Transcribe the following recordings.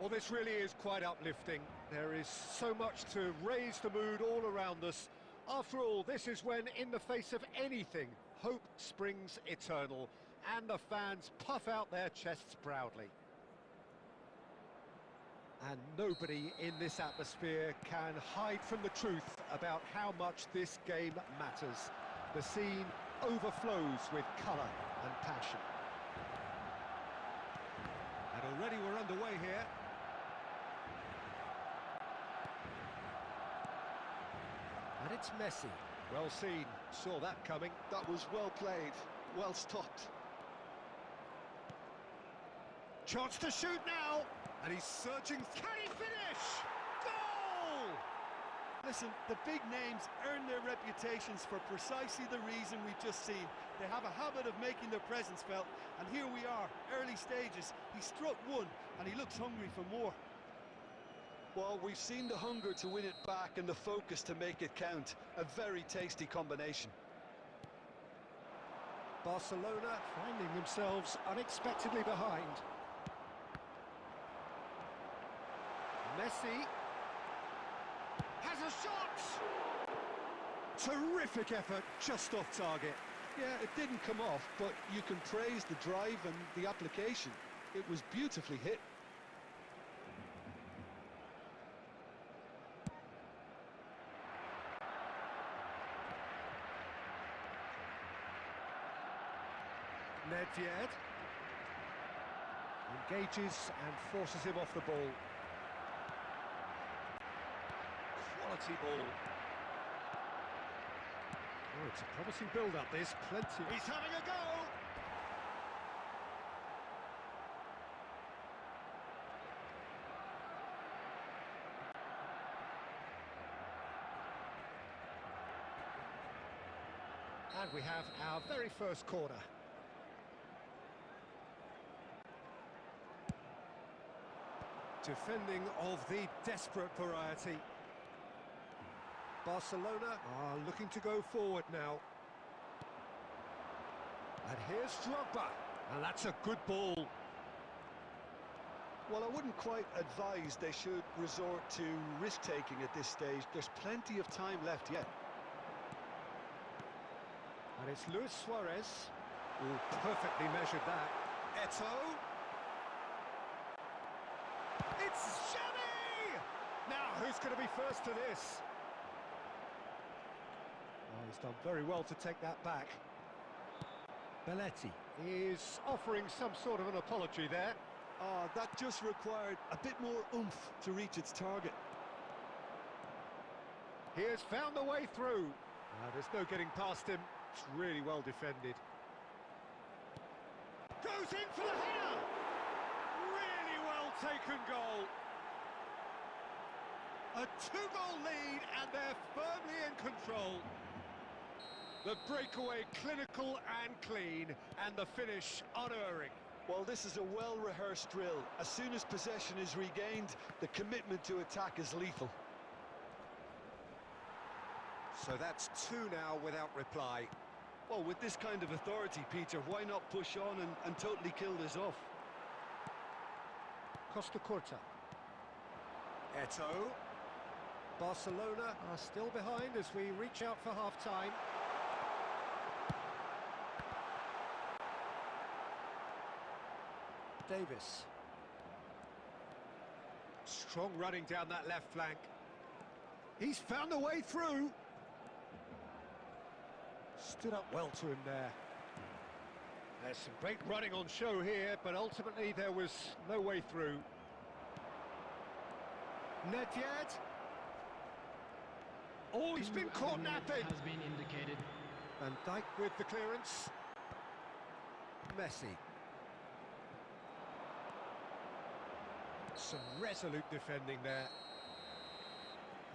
Well, this really is quite uplifting. There is so much to raise the mood all around us. After all, this is when, in the face of anything, hope springs eternal, and the fans puff out their chests proudly. And nobody in this atmosphere can hide from the truth about how much this game matters. The scene overflows with colour and passion. And already we're underway here. And it's Messi. Well seen, saw that coming. That was well played, well stopped. Chance to shoot now! And he's searching. Can he finish? Goal! Listen, the big names earn their reputations for precisely the reason we've just seen. They have a habit of making their presence felt, and here we are, early stages. He struck one, and he looks hungry for more. Well, we've seen the hunger to win it back and the focus to make it count. A very tasty combination. Barcelona finding themselves unexpectedly behind. Messi has a shot! Terrific effort, just off target. Yeah, it didn't come off, but you can praise the drive and the application. It was beautifully hit. Nedved engages and forces him off the ball. Quality ball. Oh, it's a promising build-up, there's plenty. He's having a go! And we have our very first corner. Defending of the desperate variety. Barcelona are looking to go forward now. And here's Drogba, and that's a good ball. Well, I wouldn't quite advise they should resort to risk-taking at this stage. There's plenty of time left yet. And it's Luis Suarez, who perfectly measured that. Eto'o. It's Xavi! Now, who's going to be first to this? Oh, he's done very well to take that back. Belletti is offering some sort of an apology there. Oh, that just required a bit more oomph to reach its target. He has found the way through. There's no getting past him. It's really well defended. Goes in for the header! Really well taken goal. A two-goal lead, and they're firmly in control. The breakaway clinical and clean, and the finish unerring. Well, this is a well-rehearsed drill. As soon as possession is regained, the commitment to attack is lethal. So that's two now without reply. Well, with this kind of authority, Peter, why not push on and totally kill this off? Costa Curta. Eto'o. Barcelona are still behind as we reach out for half-time. Davis. Strong running down that left flank. He's found a way through. Stood up well to him there. There's some great running on show here, but ultimately there was no way through. Nedved. Oh, he's been caught napping. Has been indicated. Van Dijk with the clearance. Messi. Some resolute defending there.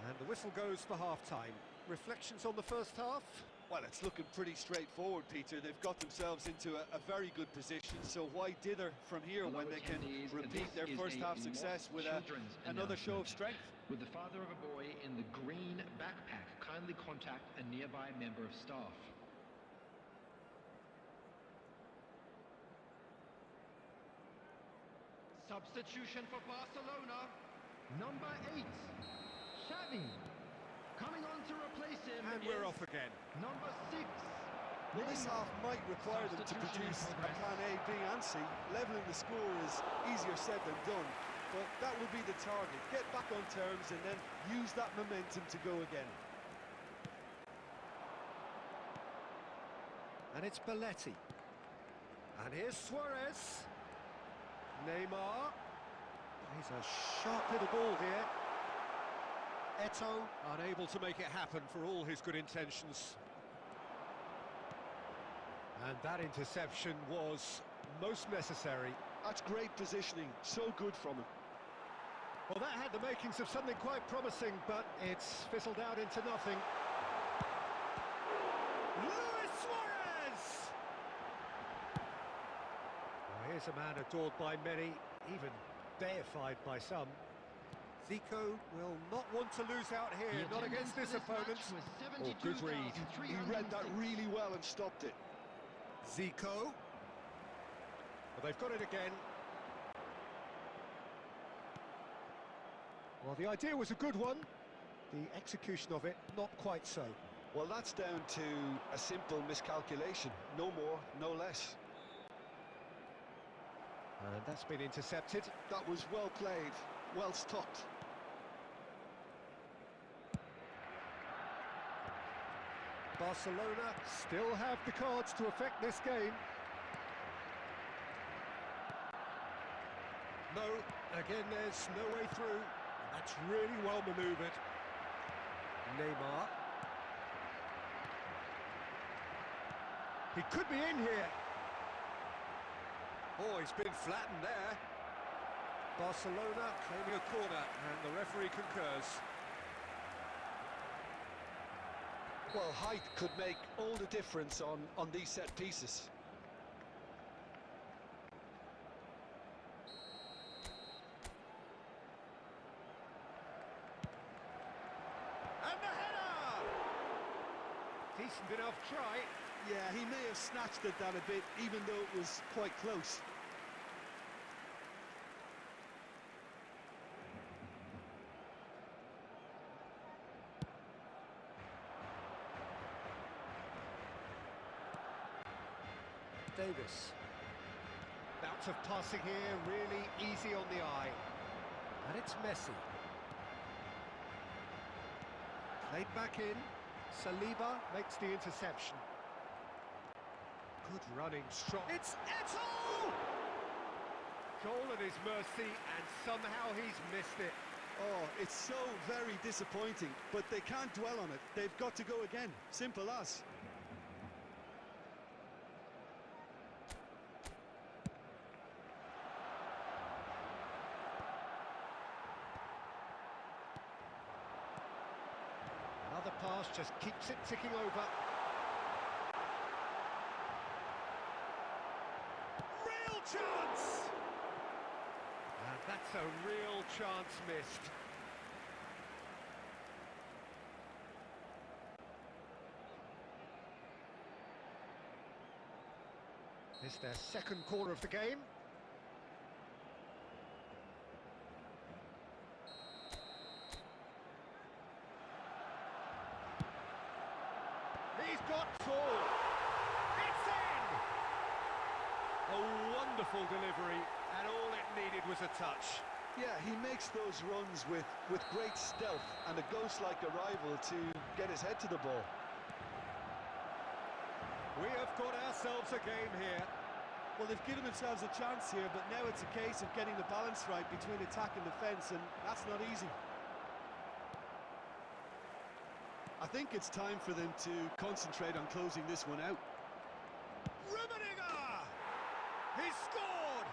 And the whistle goes for half-time. Reflections on the first half? Well, it's looking pretty straightforward, Peter. They've got themselves into a very good position, so why dither from here when they can repeat their first-half success with another show of strength? With the father of a boy in the green backpack, kindly contact a nearby member of staff. Substitution for Barcelona. Number 8, Xavi. Coming on to replace him. And we're off again. Number 6. Well, this half might require them to Substitution in produce a progress. plan A, B and C. Levelling the score is easier said than done, but that will be the target. Get back on terms and then use that momentum to go again. And it's Belletti. And here's Suarez. Neymar. He's a sharp little ball here. Eto'o unable to make it happen for all his good intentions. And that interception was most necessary. That's great positioning, so good from him. Well, that had the makings of something quite promising, but it's fizzled out into nothing. Luis Suarez! Well, here's a man adored by many, even deified by some. Zico will not want to lose out here, not against this opponent. Oh, good read. He read that really well and stopped it. Zico. Well, they've got it again. Well, the idea was a good one. The execution of it, not quite so. Well, that's down to a simple miscalculation. No more, no less. And that's been intercepted. That was well played, well stopped. Barcelona still have the cards to affect this game. No, again, there's no way through. That's really well manoeuvred. Neymar. He could be in here. Oh, he's been flattened there. Barcelona claiming a corner, and the referee concurs. Well, height could make all the difference on these set pieces. And the header! Decent enough try. Yeah, he may have snatched it down a bit, even though it was quite close. Davis. Bout of passing here, really easy on the eye. And it's Messi. Played back in. Saliba makes the interception. Good running, strong. It's Eto'o! Goal at his mercy, and somehow he's missed it. Oh, it's so very disappointing, but they can't dwell on it. They've got to go again. Simple as. Another pass just keeps it ticking over. Real chance! And that's a real chance missed. It's their second corner of the game. He's got four. It's in! A wonderful delivery, and all it needed was a touch. Yeah, he makes those runs with great stealth and a ghost-like arrival to get his head to the ball. We have got ourselves a game here. Well, they've given themselves a chance here, but now it's a case of getting the balance right between attack and defence, and that's not easy. I think it's time for them to concentrate on closing this one out. Rummenigge! He's scored!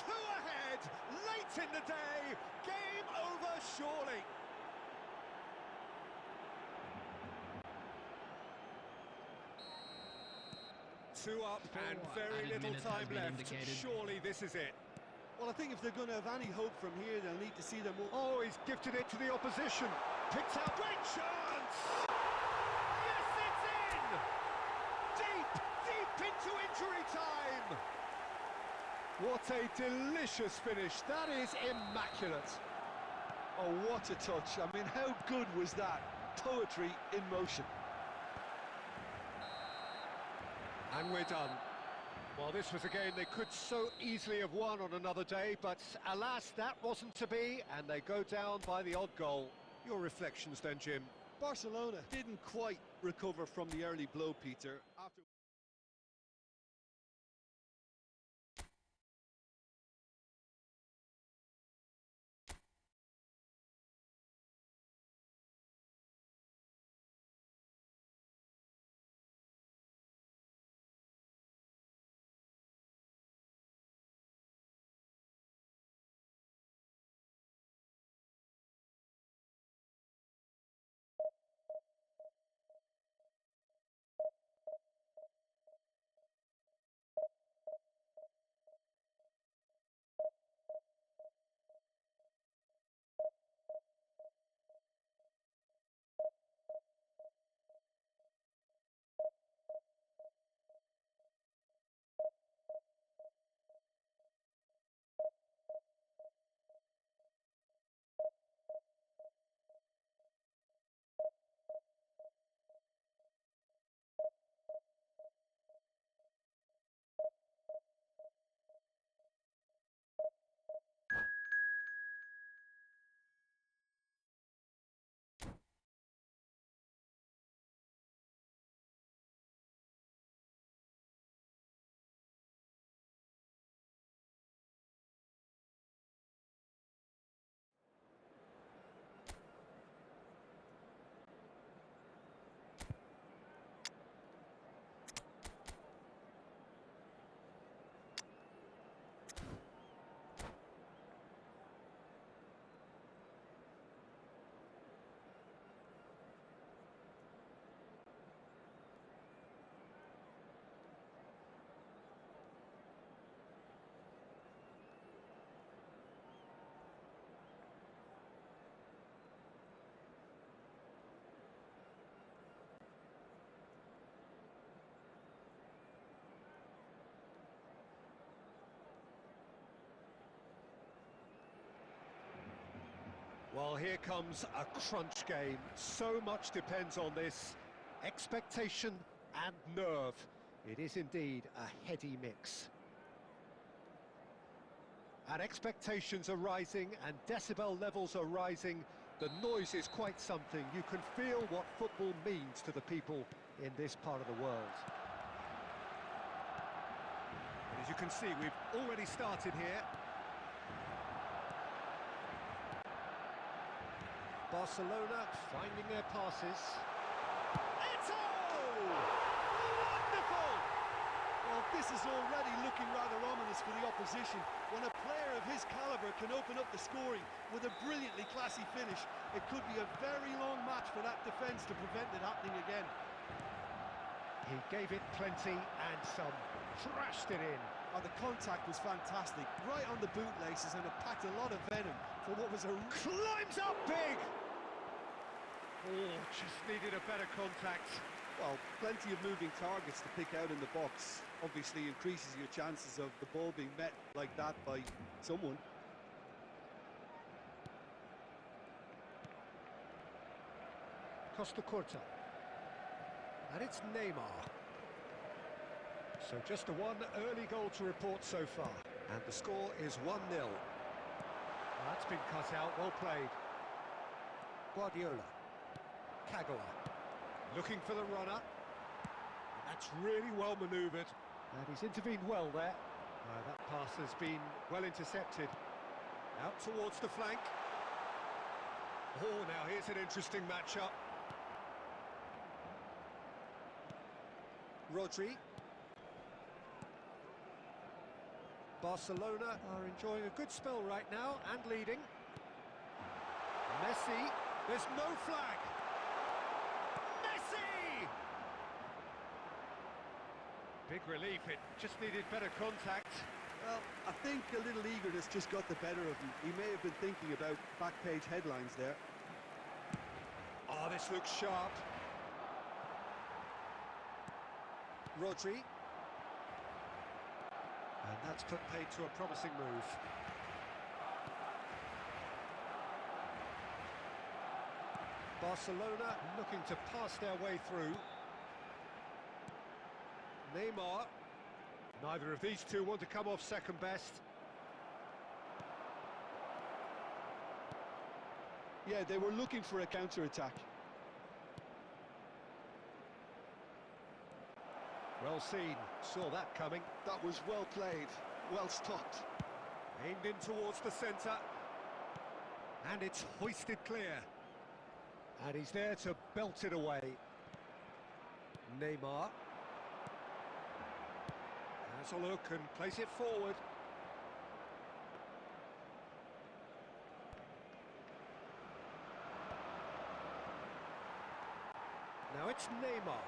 2 ahead, late in the day, game over surely. Two up and very little time left. Surely this is it. Well, I think if they're going to have any hope from here, they'll need to see them all. Oh, he's gifted it to the opposition. Picks out, great chance! Yes, it's in! Deep, deep into injury time! What a delicious finish. That is immaculate. Oh, what a touch. I mean, how good was that? Poetry in motion. And we're done. Well, this was a game they could so easily have won on another day, but alas, that wasn't to be, and they go down by the odd goal. Your reflections then, Jim? Barcelona didn't quite recover from the early blow, Peter. After Well, here comes a crunch game. So much depends on this. Expectation and nerve. It is indeed a heady mix. And expectations are rising and decibel levels are rising. The noise is quite something. You can feel what football means to the people in this part of the world. As you can see, we've already started here. Barcelona finding their passes. Eto'o! Wonderful! Well, this is already looking rather ominous for the opposition. When a player of his calibre can open up the scoring with a brilliantly classy finish, it could be a very long match for that defence to prevent it happening again. He gave it plenty and some. Thrashed it in. Oh, the contact was fantastic, right on the bootlaces, and it packed a lot of venom for what was a... Climbs up big! Oh, just needed a better contact. Well, plenty of moving targets to pick out in the box. Obviously increases your chances of the ball being met like that by someone. Costa Curta. And it's Neymar. So just a one early goal to report so far. And the score is 1-0. That's been cut out, well played. Guardiola. Kagawa. Looking for the runner. That's really well manoeuvred. And he's intervened well there. That pass has been well intercepted. Out towards the flank. Oh, now here's an interesting matchup. Rodri. Barcelona are enjoying a good spell right now and leading. Messi. There's no flag. Messi! Big relief, it just needed better contact. Well, I think a little eagerness just got the better of him. He may have been thinking about back-page headlines there. Oh, this looks sharp. Rodri. And that's put paid to a promising move. Barcelona looking to pass their way through. Neymar. Neither of these two want to come off second best. Yeah, they were looking for a counter-attack. Well seen, saw that coming. That was well played, well stopped. Aimed in towards the centre. And it's hoisted clear. And he's there to belt it away. Neymar. Has a look and plays it forward. Now it's Neymar.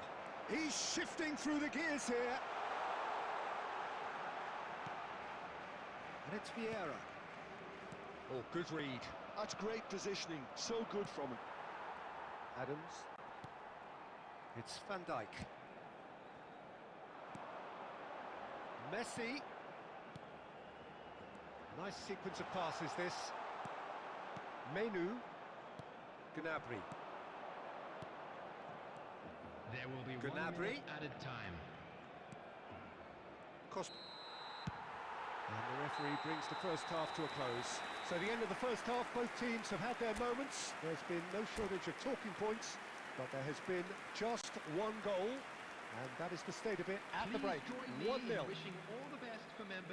He's shifting through the gears here. And it's Vieira. Oh, good read. That's great positioning, so good from him. Adams. It's Van Dijk. Messi. Nice sequence of passes, this. Menu. Gnabry. There will be 1 Gnabry. minute added time. Cost. And the referee brings the first half to a close. So the end of the first half, both teams have had their moments. There's been no shortage of talking points, but there has been just one goal, and that is the state of it at the break. 1-0.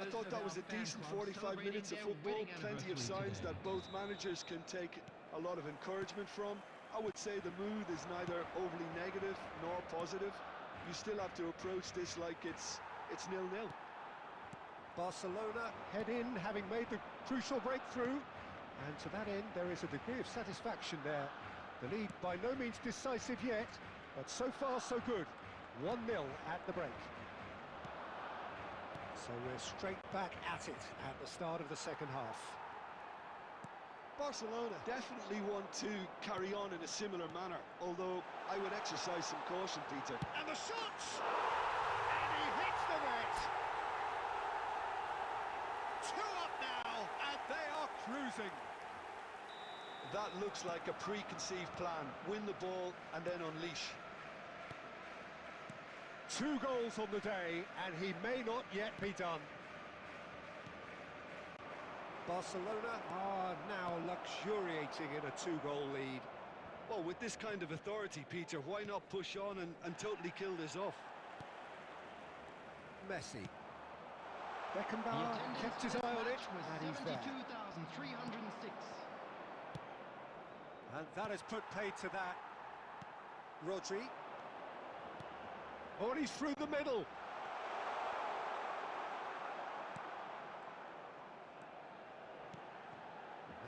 I thought that was a decent 45 minutes of football, plenty of signs that both managers can take a lot of encouragement from. I would say the mood is neither overly negative nor positive. You still have to approach this like it's 0-0. Barcelona head in, having made the crucial breakthrough, and to that end there is a degree of satisfaction there. The lead by no means decisive yet, but so far so good. 1-0 at the break. So we're straight back at it at the start of the second half. Barcelona definitely want to carry on in a similar manner, although I would exercise some caution, Peter. And the shots! And he hits the net! 2 up now, and they are cruising. That looks like a preconceived plan. Win the ball and then unleash. 2 goals on the day, and he may not yet be done. Barcelona are now luxuriating in a 2-goal lead. Well, with this kind of authority, Peter, why not push on and totally kill this off? Messi. Beckenbauer kept his eye on it, and he's there. 72,306. And that has put paid to that. Rodri. Oh, and he's through the middle.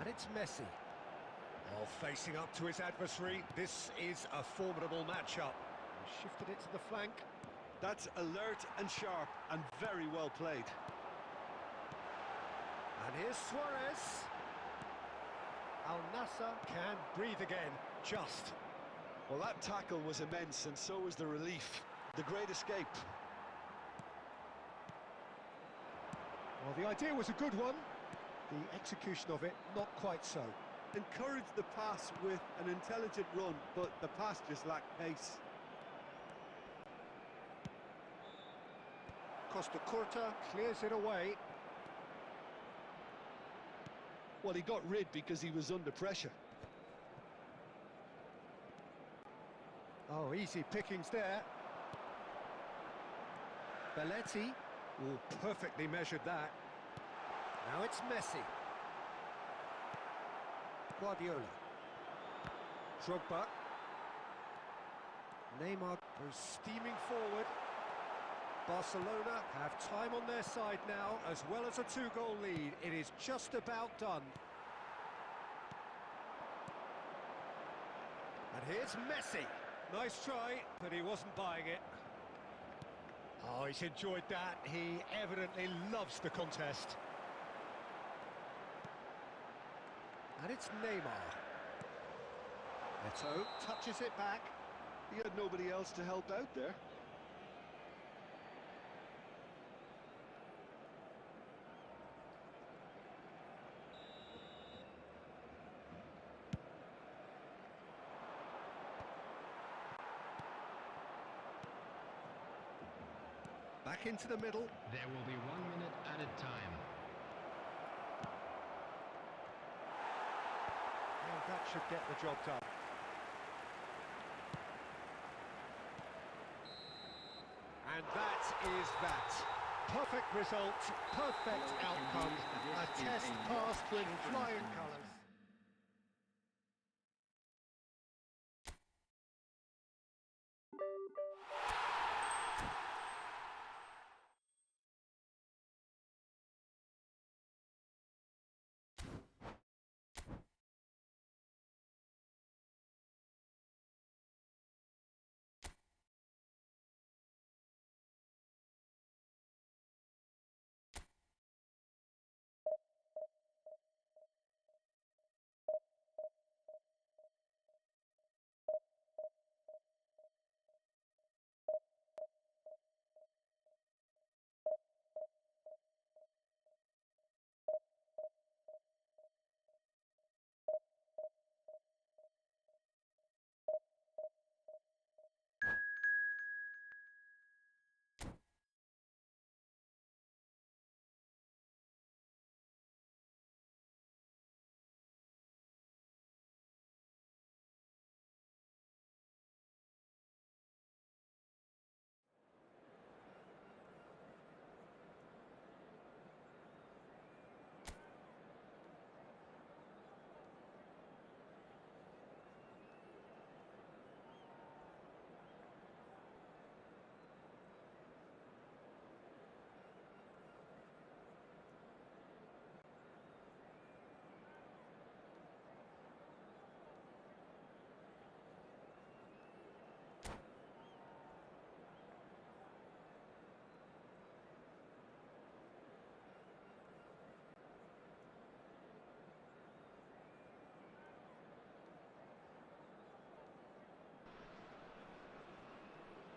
And it's Messi. Oh, facing up to his adversary. This is a formidable matchup. He shifted it to the flank. That's alert and sharp and very well played. And here's Suarez. Al Nassr can breathe again, just. Well, that tackle was immense, and so was the relief. The great escape. Well, the idea was a good one. The execution of it, not quite so. Encouraged the pass with an intelligent run, but the pass just lacked pace. Costa Curta clears it away. Well, he got rid because he was under pressure. Oh, easy pickings there. Belletti. Oh, perfectly measured that. Now it's Messi. Guardiola. Drogba. Neymar goes steaming forward. Barcelona have time on their side now, as well as a 2-goal lead. It is just about done. And here's Messi. Nice try, but he wasn't buying it. Oh, he's enjoyed that. He evidently loves the contest. And it's Neymar. Eto'o touches it back. He had nobody else to help out there. back into the middle. There will be 1 minute added time. Well, that should get the job done. And that is that. Perfect result, perfect outcome, a test passed with flying colours.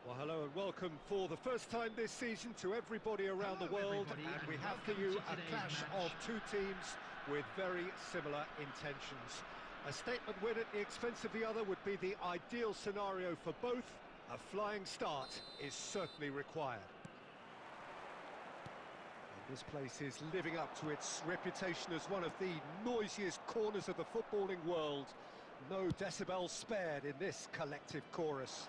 Well, hello and welcome for the first time this season to everybody around the world, and we have for you a clash of two teams with very similar intentions. A statement win at the expense of the other would be the ideal scenario for both. A flying start is certainly required. And this place is living up to its reputation as one of the noisiest corners of the footballing world. No decibels spared in this collective chorus.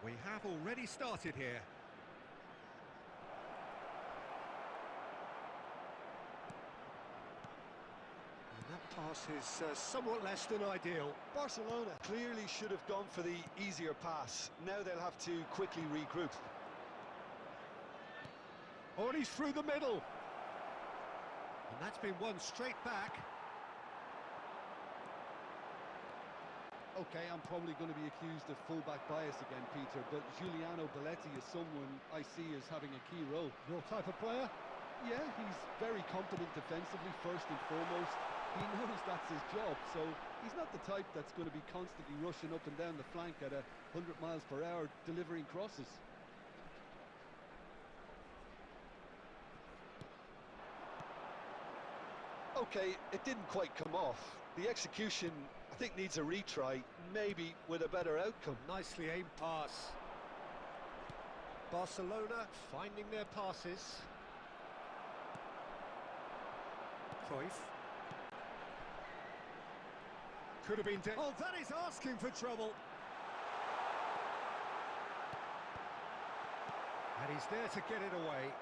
We have already started here. And that pass is somewhat less than ideal. Barcelona clearly should have gone for the easier pass. Now they'll have to quickly regroup. Oh, and he's through the middle. And that's been won straight back. Okay, I'm probably going to be accused of fullback bias again, Peter, but Giuliano Belletti is someone I see as having a key role. Your type of player? Yeah, he's very competent defensively, first and foremost. He knows that's his job, so he's not the type that's going to be constantly rushing up and down the flank at 100 miles per hour, delivering crosses. Okay, it didn't quite come off. The execution, I think, needs a retry, maybe with a better outcome. Nicely aimed pass. Barcelona finding their passes. Cruyff. Could have been... Oh, that is asking for trouble. And he's there to get it away.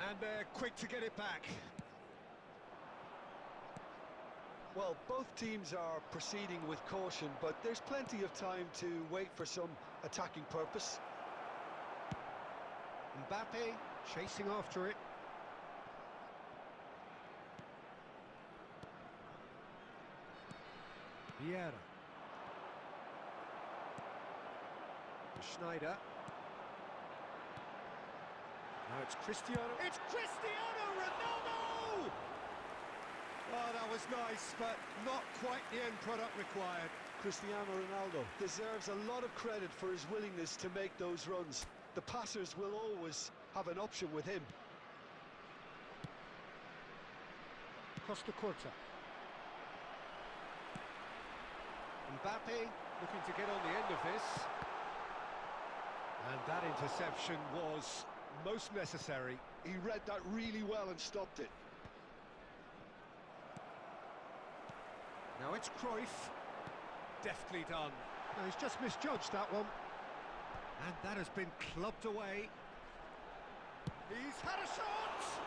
And they're quick to get it back. Well, both teams are proceeding with caution, but there's plenty of time to wait for some attacking purpose. Mbappe chasing after it. Vieira. Schneider. Now it's Cristiano. It's Cristiano Ronaldo! Oh, that was nice, but not quite the end product required. Cristiano Ronaldo deserves a lot of credit for his willingness to make those runs. The passers will always have an option with him. Costa Curta. Mbappe Looking to get on the end of this. And that interception was most necessary. He read that really well and stopped it. Now it's Cruyff. Deftly done. No, he's just misjudged that one. And that has been clubbed away. He's had a shot!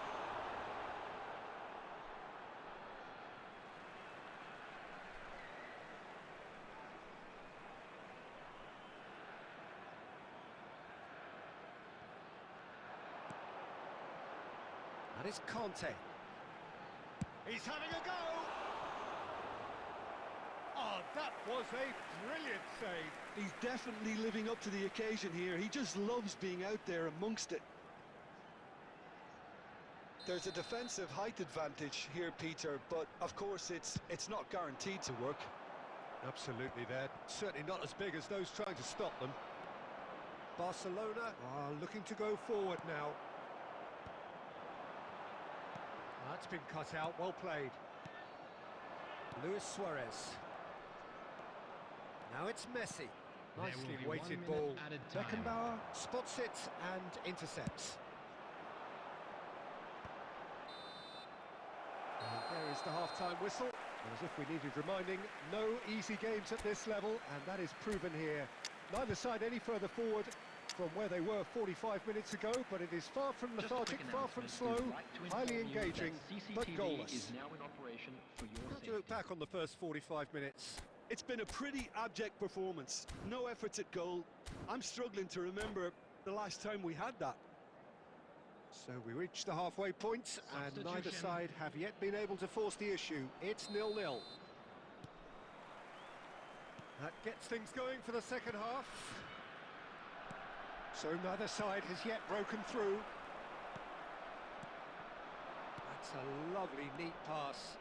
And it's Conte. He's having a go! Oh, that was a brilliant save. He's definitely living up to the occasion here. He just loves being out there amongst it. There's a defensive height advantage here, Peter, but of course it's not guaranteed to work. Absolutely, they're certainly not as big as those trying to stop them. Barcelona are looking to go forward now. That's been cut out, well played. Luis Suarez. Now it's Messi. Nicely weighted ball. Beckenbauer spots it and intercepts. And there is the half-time whistle. As if we needed reminding, no easy games at this level, and that is proven here. Neither side any further forward from where they were 45 minutes ago, but it is far from lethargic, far from slow, highly engaging, but goalless. Is now in operation for your How do you look back on the first 45 minutes? It's been a pretty abject performance. No efforts at goal. I'm struggling to remember the last time we had that. So we reach the halfway point, and neither side have yet been able to force the issue. It's 0-0. That gets things going for the second half. So neither side has yet broken through. That's a lovely, neat pass.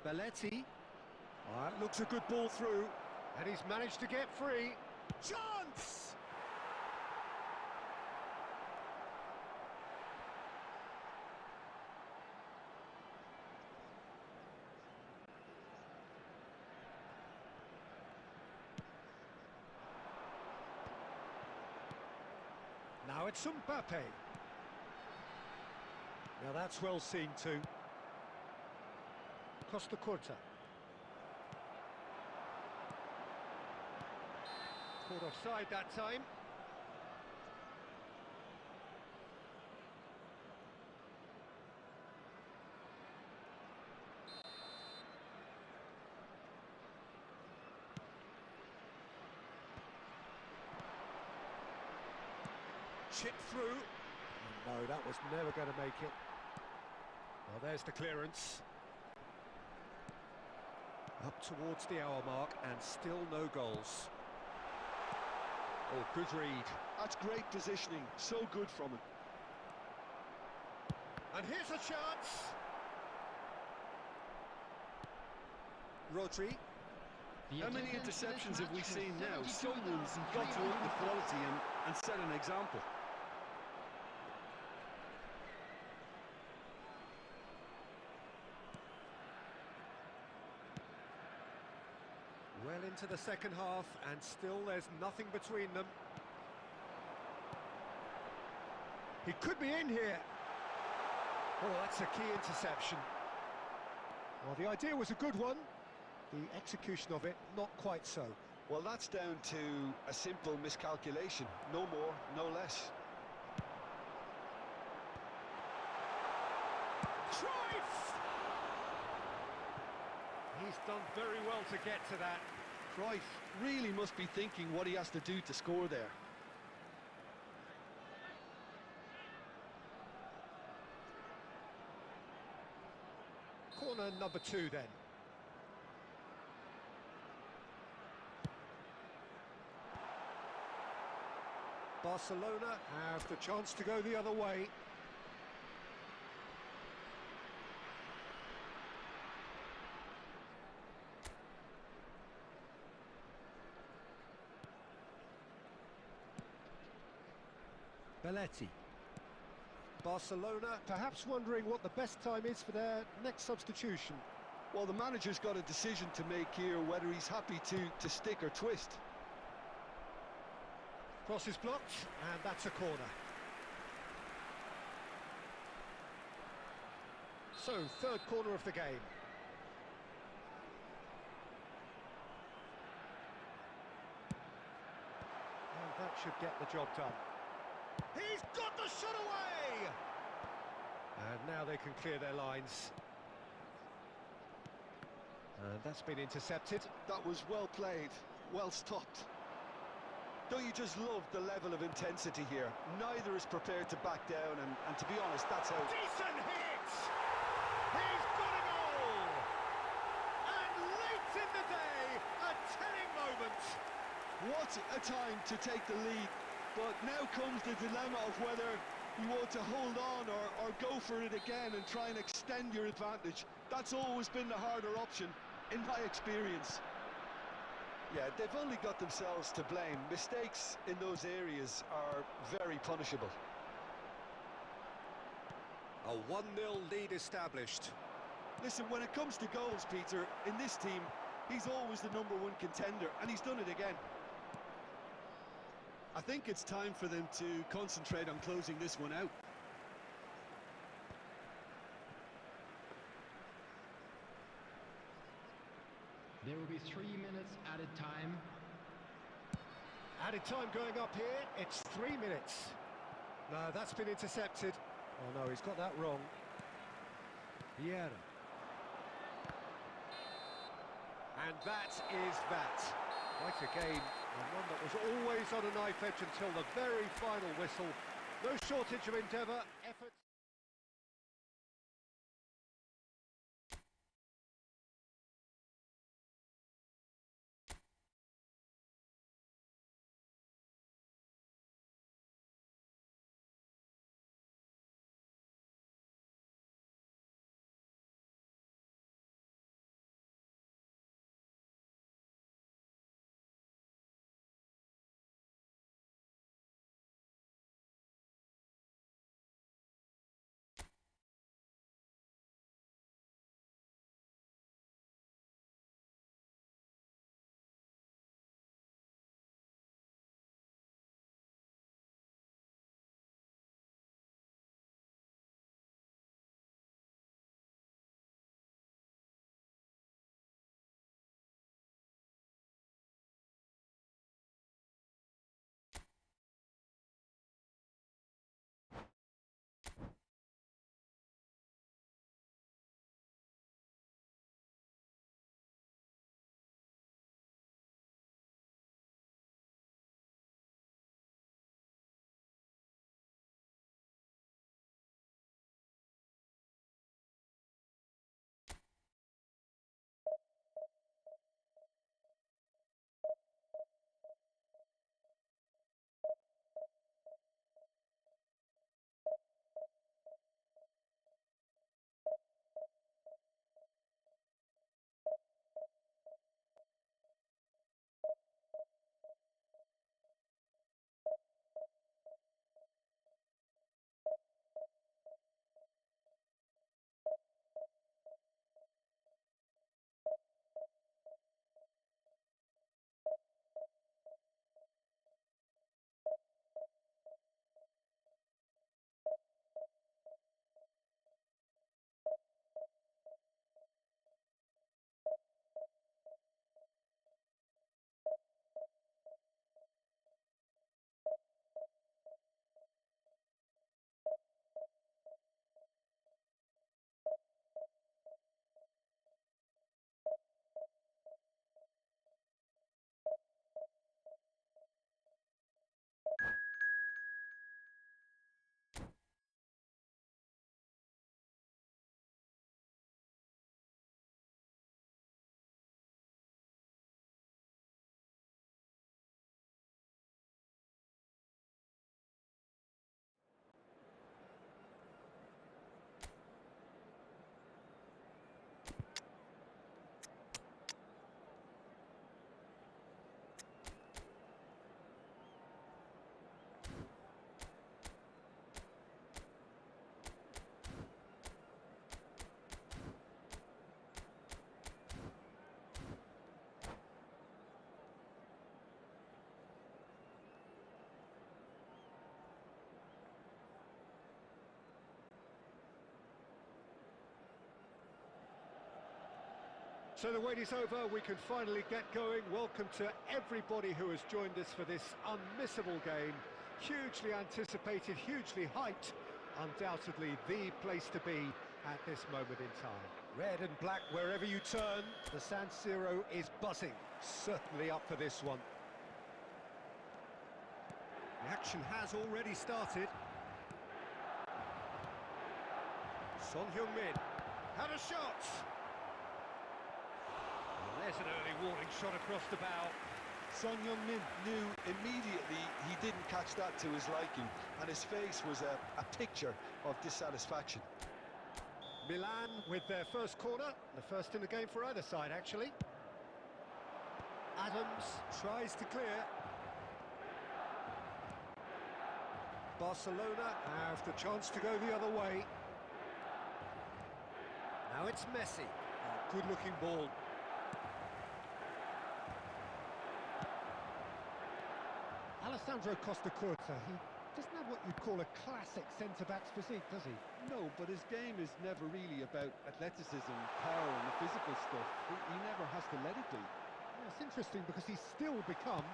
Belletti. Oh, that looks a good ball through. And he's managed to get free. Chance! Now it's Mbappe. Now that's well seen too. Costa Curta. Caught offside that time. Chip through. No, that was never going to make it. Well, there's the clearance. Up towards the hour mark and still no goals. Oh, good read. That's great positioning. So good from him. And here's a chance. Rodri. How many interceptions have we seen now? Someone's got to up the quality and set an example. Well into the second half, and still there's nothing between them. He could be in here. Oh, that's a key interception. Well, the idea was a good one. The execution of it, not quite so. Well, that's down to a simple miscalculation. No more, no less. Cruyff! He's done very well to get to that. Cruyff really must be thinking what he has to do to score there. Corner number 2 then. Barcelona have the chance to go the other way. Belletti. Barcelona perhaps wondering what the best time is for their next substitution. Well, the manager's got a decision to make here, whether he's happy to stick or twist. Cross is blocked, and that's a corner. So, third corner of the game. And that should get the job done. He's got the shot away! And now they can clear their lines. And that's been intercepted. That was well played, well stopped. Don't you just love the level of intensity here? Neither is prepared to back down, and to be honest, that's how... Decent hit! He's got a goal! And late in the day, a telling moment. What a time to take the lead. But now comes the dilemma of whether you want to hold on or go for it again and try and extend your advantage. That's always been the harder option, in my experience. Yeah, they've only got themselves to blame. Mistakes in those areas are very punishable. A 1-0 lead established. Listen, when it comes to goals, Peter, in this team, he's always the #1 contender, and he's done it again. I think it's time for them to concentrate on closing this one out. There will be 3 minutes added time. Added time going up here, it's 3 minutes. No, that's been intercepted. Oh no, he's got that wrong. Vieira. And that is that. Quite a game, and one that was always on a knife edge until the very final whistle. No shortage of endeavour, effort. So the wait is over, we can finally get going. Welcome to everybody who has joined us for this unmissable game. Hugely anticipated, hugely hyped. Undoubtedly the place to be at this moment in time. Red and black wherever you turn, the San Siro is buzzing. Certainly up for this one. The action has already started. Son Heung-min had a shot. And there's an early warning shot across the bow. Son Heung-min knew immediately he didn't catch that to his liking, and his face was a picture of dissatisfaction. Milan with their first corner, the first in the game for either side actually. Adams tries to clear. Barcelona have the chance to go the other way. Now it's Messi. Oh, good-looking ball. Alessandro Costa Curta, he doesn't have what you'd call a classic centre-back's physique, does he? No, but his game is never really about athleticism, power and the physical stuff. He never has to let it be. Yeah, it's interesting because he's still become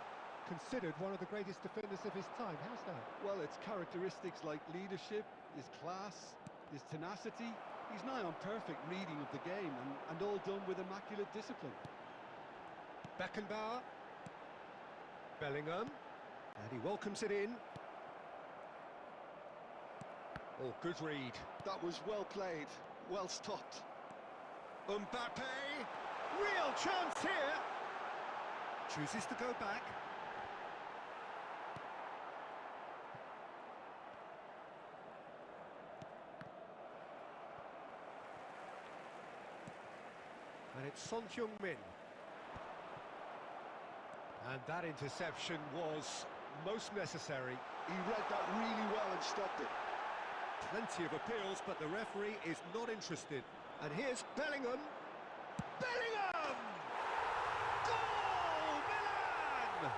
considered one of the greatest defenders of his time. How's that? Well, it's characteristics like leadership, his class, his tenacity. He's nigh on perfect reading of the game and all done with immaculate discipline. Beckenbauer. Bellingham. And he welcomes it in. Oh, good read. That was well played, well stopped. Mbappe. Real chance here. Chooses to go back. And it's Son Heung-min. And that interception was most necessary. He read that really well and stopped it. Plenty of appeals, but the referee is not interested. And here's Bellingham. Bellingham! Goal! Milan!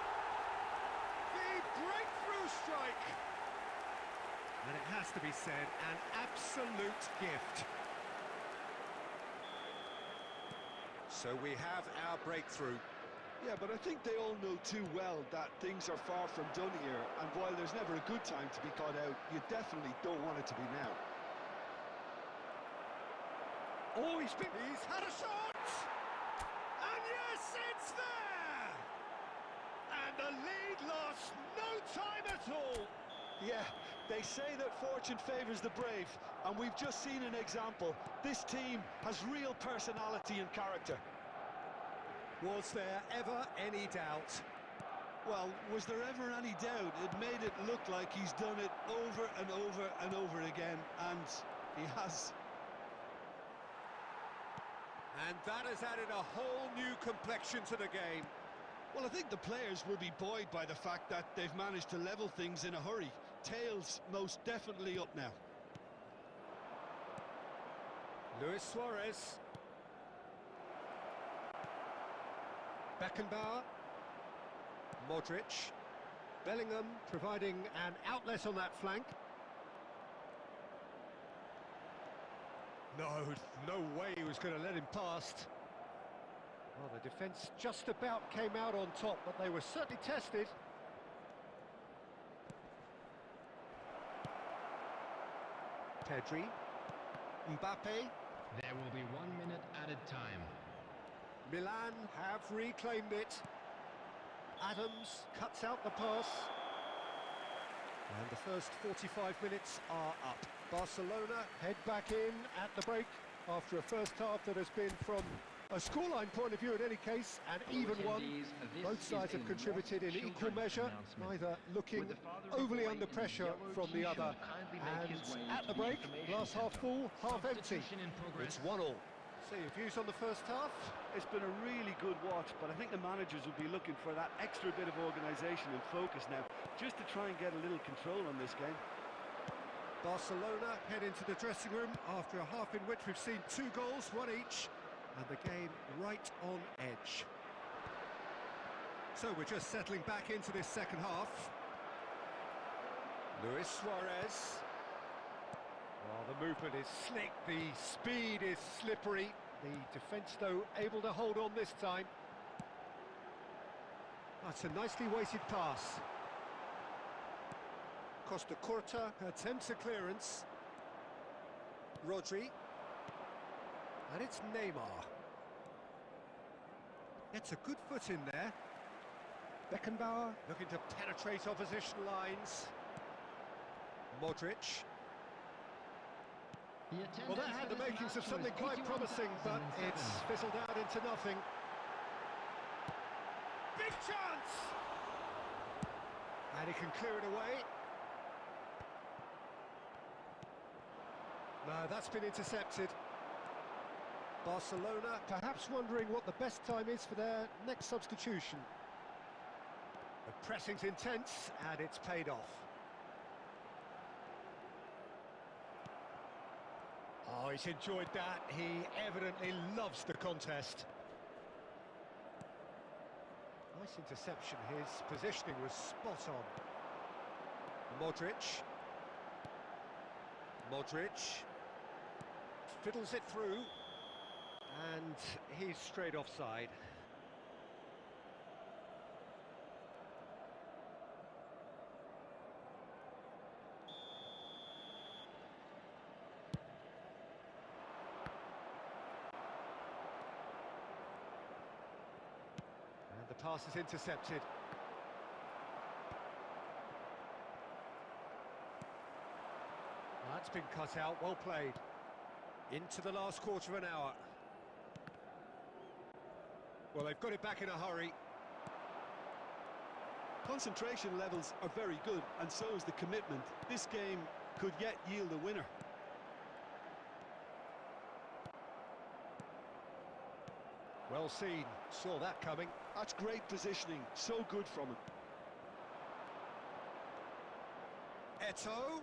The breakthrough strike! And it has to be said, an absolute gift. So we have our breakthrough. Yeah, but I think they all know too well that things are far from done here, and while there's never a good time to be caught out, you definitely don't want it to be now. Oh, he's had a shot! And yes, it's there! And the lead lost no time at all! Yeah, they say that fortune favours the brave, and we've just seen an example. This team has real personality and character. Was there ever any doubt? Well, was there ever any doubt? It made it look like he's done it over and over and over again, and he has. And that has added a whole new complexion to the game. Well, I think the players will be buoyed by the fact that they've managed to level things in a hurry. Tails most definitely up now. Luis Suarez. Beckenbauer. Modric. Bellingham providing an outlet on that flank. No way he was going to let him past. Well, the defence just about came out on top, but they were certainly tested. Pedri. Mbappe. There will be 1 minute added time. Milan have reclaimed it. Adams cuts out the pass. And the first 45 minutes are up. Barcelona head back in at the break after a first half that has been, from a scoreline point of view in any case, an even one. Both sides have contributed in equal measure, neither looking overly under pressure from the other. And at the break, glass half full, half empty. It's 1-1. So your views on the first half? It's been a really good watch, but I think the managers will be looking for that extra bit of organisation and focus now, just to try and get a little control on this game. Barcelona head into the dressing room after a half in which we've seen 2 goals, 1 each, and the game right on edge. So we're just settling back into this second half. Luis Suarez. Well, the movement is slick, the speed is slippery, The defence, though, able to hold on this time. That's a nicely weighted pass. Costa Curta attempts a clearance. Rodri. And it's Neymar. Gets a good foot in there. Beckenbauer looking to penetrate opposition lines. Modric. Well, that had the makings of something quite promising, but it's fizzled out into nothing. Big chance! And he can clear it away. No, that's been intercepted. Barcelona perhaps wondering what the best time is for their next substitution. The pressing's intense, and it's paid off. Oh, he's enjoyed that. He evidently loves the contest. Nice interception. His positioning was spot on. Modric. Modric. Fiddles it through. And he's straight offside. And the pass is intercepted. That's been cut out, well played. Into the last quarter of an hour. Well, they've got it back in a hurry. Concentration levels are very good, and so is the commitment. This game could yet yield a winner. Well seen, saw that coming. That's great positioning, so good from him. Eto'o.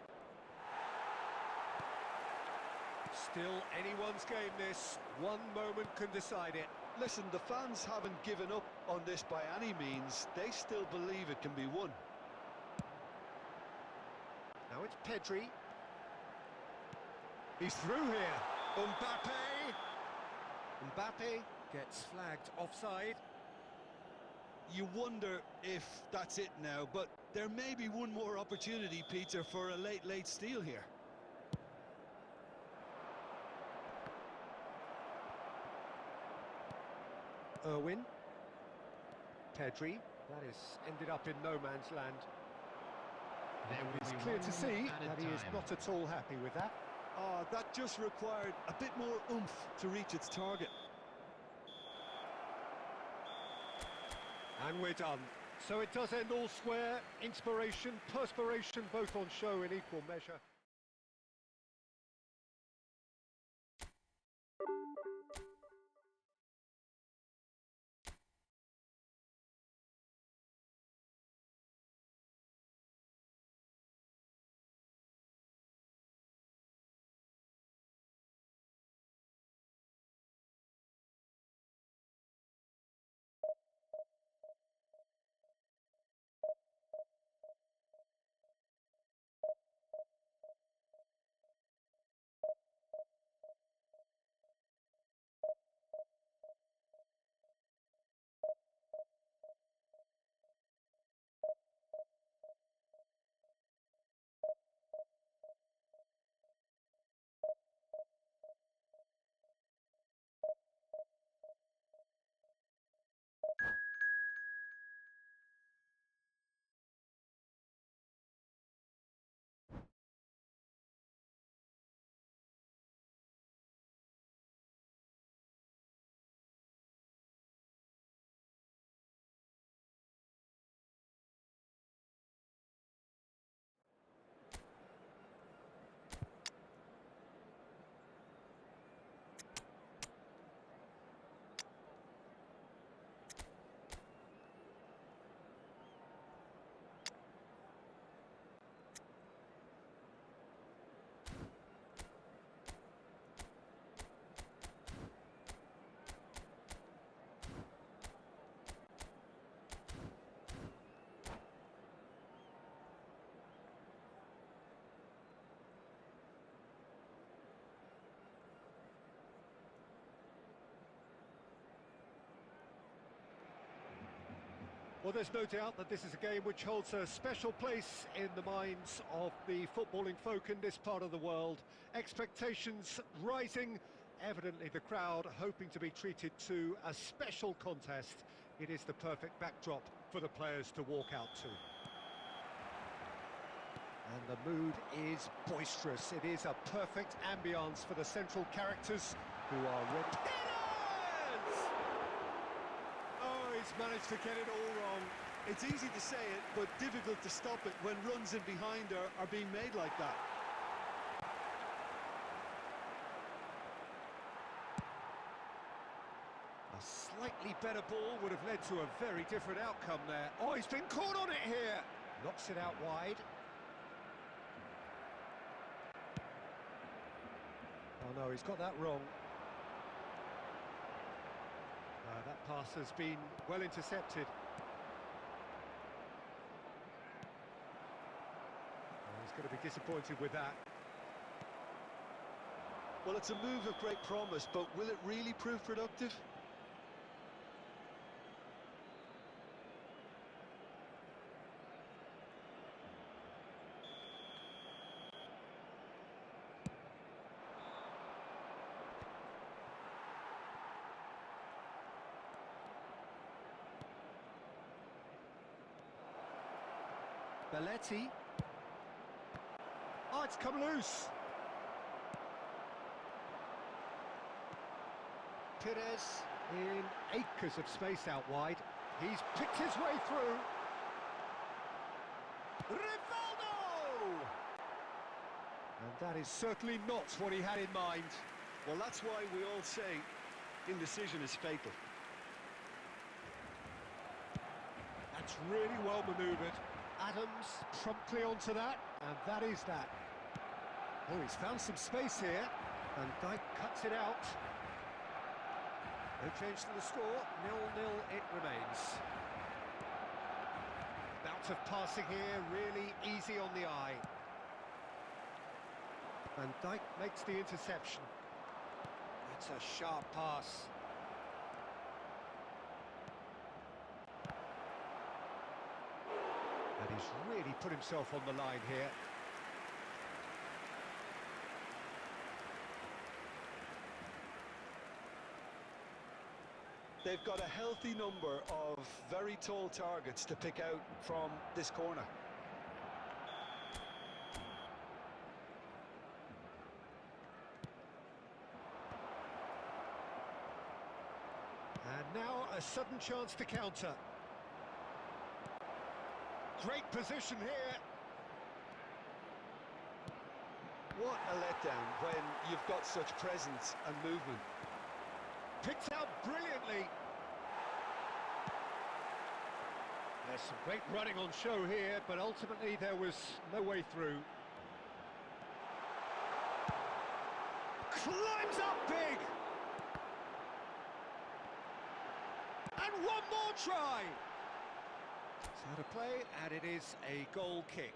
Still anyone's game this. One moment can decide it. Listen, the fans haven't given up on this by any means. They still believe it can be won. Now it's Pedri. He's through here. Mbappe. Mbappe gets flagged offside. You wonder if that's it now, but there may be one more opportunity, Peter, for a late steal here. Irwin. Pedri. That is ended up in no man's land. It's clear to see that he is not at all happy with that. That just required a bit more oomph to reach its target. And we're done. So it does end all square. Inspiration, perspiration, both on show in equal measure. Well, there's no doubt that this is a game which holds a special place in the minds of the footballing folk in this part of the world. Expectations rising, evidently the crowd hoping to be treated to a special contest. It is the perfect backdrop for the players to walk out to. And the mood is boisterous. It is a perfect ambience for the central characters who are ready. He's managed to get it all wrong. It's easy to say it, but difficult to stop it when runs in behind are being made like that. A slightly better ball would have led to a very different outcome there. Oh, he's been caught on it here. Knocks it out wide. Oh no, he's got that wrong. That pass has been well intercepted. He's going to be disappointed with that. Well, it's a move of great promise, but will it really prove productive? Belletti. Oh, it's come loose. Perez in acres of space out wide. He's picked his way through. Rivaldo! And that is certainly not what he had in mind. Well, that's why we all say indecision is fatal. That's really well manoeuvred. Adams promptly onto that, and that is that. Oh, he's found some space here, and Dijk cuts it out. No change to the score, 0-0 it remains. Bout of passing here, really easy on the eye. And Dijk makes the interception. That's a sharp pass. And he's really put himself on the line here. They've got a healthy number of very tall targets to pick out from this corner. And now a sudden chance to counter. Great position here. What a letdown when you've got such presence and movement. Picked out brilliantly. There's some great running on show here, but ultimately there was no way through. Climbs up big! And one more try! It's out of play, and it is a goal kick.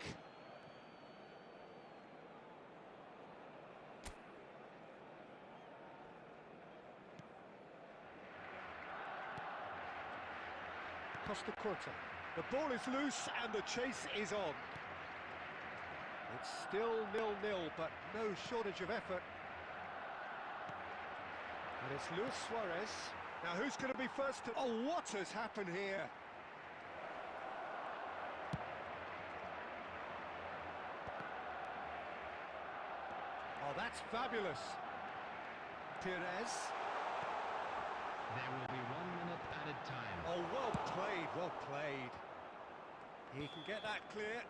Costa Curta. The ball is loose and the chase is on. It's still 0-0, but no shortage of effort. And it's Luis Suarez. Now who's going to be first to... Oh, what has happened here? Oh, that's fabulous. Perez. There will be 1 minute added time. Oh, well played, well played. He can get that clear.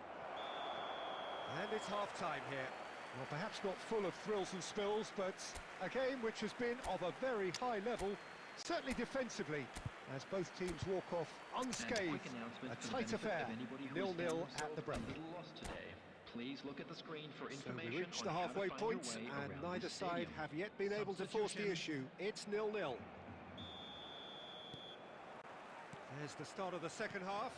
And it's half-time here. Well, perhaps not full of thrills and spills, but a game which has been of a very high level, certainly defensively, as both teams walk off unscathed. A tight affair, 0-0 at the break. Please look at the screen for So information. we reach the halfway point, and neither side have yet been able to force the issue. It's 0-0. There's the start of the second half.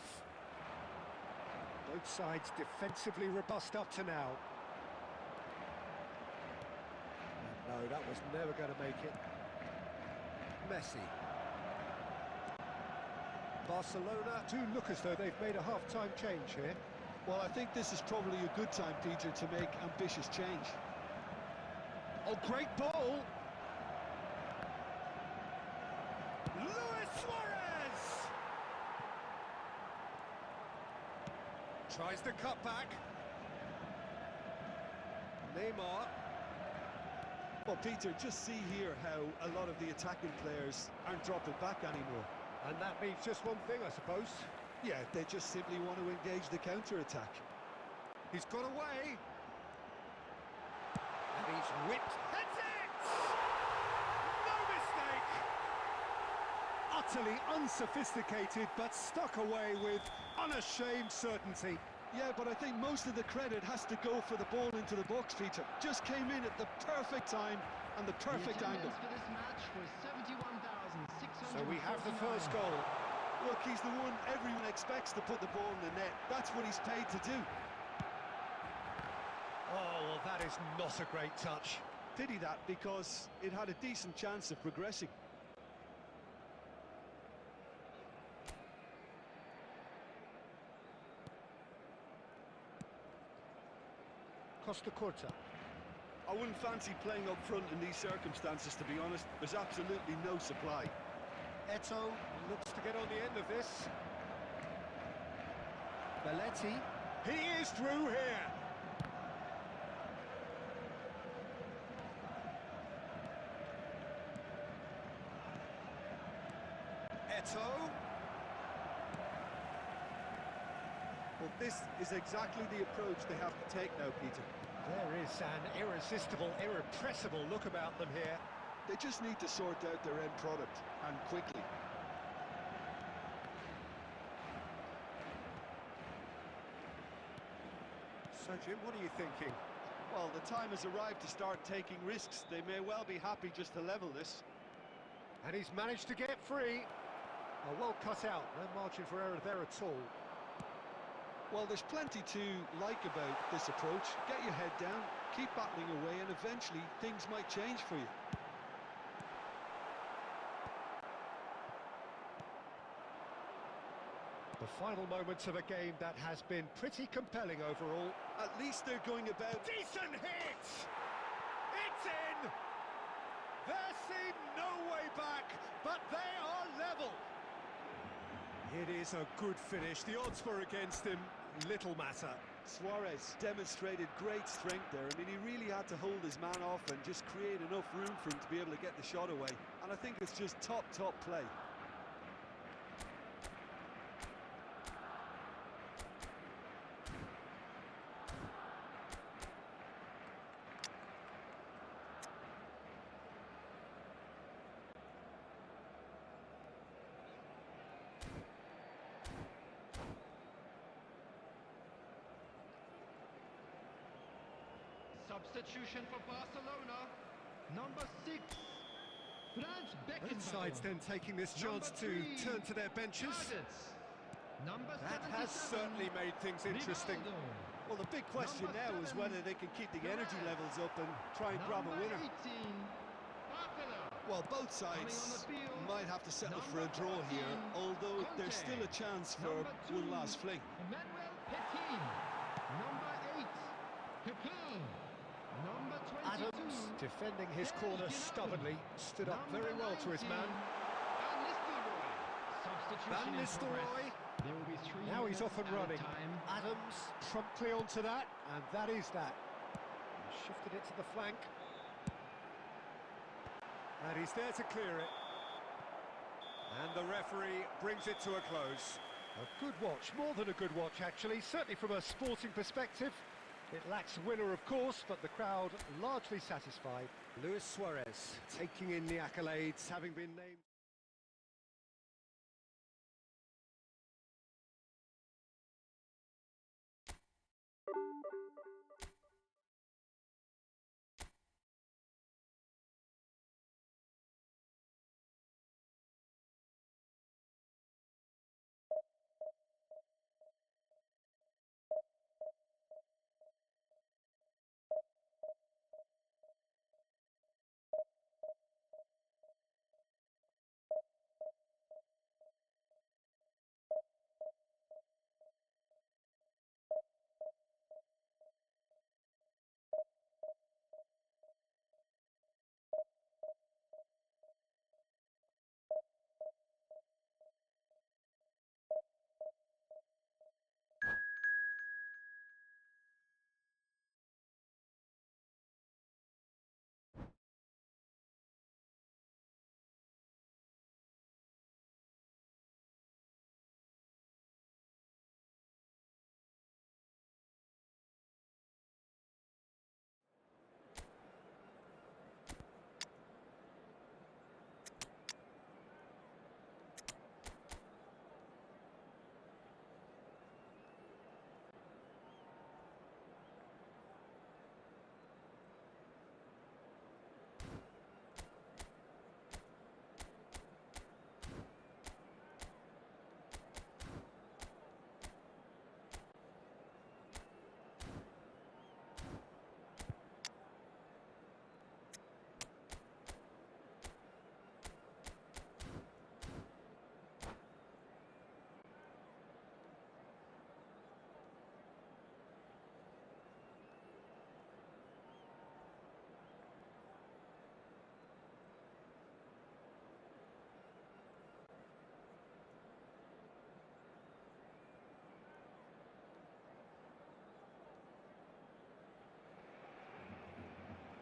Both sides defensively robust up to now. And no, that was never going to make it. Messi. Barcelona do look as though they've made a half-time change here. Well, I think this is probably a good time, Peter, to make ambitious change. Oh, great ball! Luis Suarez! Tries the cut back. Neymar. Well, Peter, just see here how a lot of the attacking players aren't dropping back anymore. And that means just one thing, I suppose. Yeah, they just simply want to engage the counter-attack. He's got away. And he's whipped. Heads it! No mistake! Utterly unsophisticated, but stuck away with unashamed certainty. Yeah, but I think most of the credit has to go for the ball into the box, Peter. Just came in at the perfect time and the perfect angle. For this match was 71,600. So we have the first goal. Look, he's the one everyone expects to put the ball in the net. That's what he's paid to do. Oh, well, that is not a great touch. Pity that, because it had a decent chance of progressing. Costa Curta. I wouldn't fancy playing up front in these circumstances, to be honest. There's absolutely no supply. Eto looks to get on the end of this. Belletti. He is through here. Eto. Well, this is exactly the approach they have to take now, Peter. There is an irresistible, irrepressible look about them here. They just need to sort out their end product, and quickly. So, Jim, what are you thinking? Well, the time has arrived to start taking risks. They may well be happy just to level this. And he's managed to get free. Oh, well cut out. No margin for error there at all. Well, there's plenty to like about this approach. Get your head down, keep battling away, and eventually things might change for you. The final moments of a game that has been pretty compelling overall. At least they're going about... Decent hit! It's in! There seemed no way back, but they are level. It is a good finish. The odds were against him. Little matter. Suarez demonstrated great strength there. I mean, he really had to hold his man off and just create enough room for him to be able to get the shot away. And I think it's just top play. Substitution for Barcelona, number 6, Franz Beckenbauer. Both sides then taking this chance to turn to their benches. Number That has 77, certainly made things interesting. Rivaldo. Well, the big question now is whether they can keep the energy levels up and try and grab a winner. 18, Barcola. Well, both sides might have to settle for a draw here, although there's still a chance for one last fling. Emmanuel Petit, number 8, Capel, number 22. Adams, defending his corner stubbornly, stood up very well to his man. Van Nistelrooy. There will be 3 Now he's off and minutes running. added time. Adams promptly onto that, and that is that. Shifted it to the flank. And he's there to clear it. And the referee brings it to a close. A good watch, more than a good watch actually, certainly from a sporting perspective. It lacks a winner, of course, but the crowd largely satisfied. Luis Suarez taking in the accolades, having been named...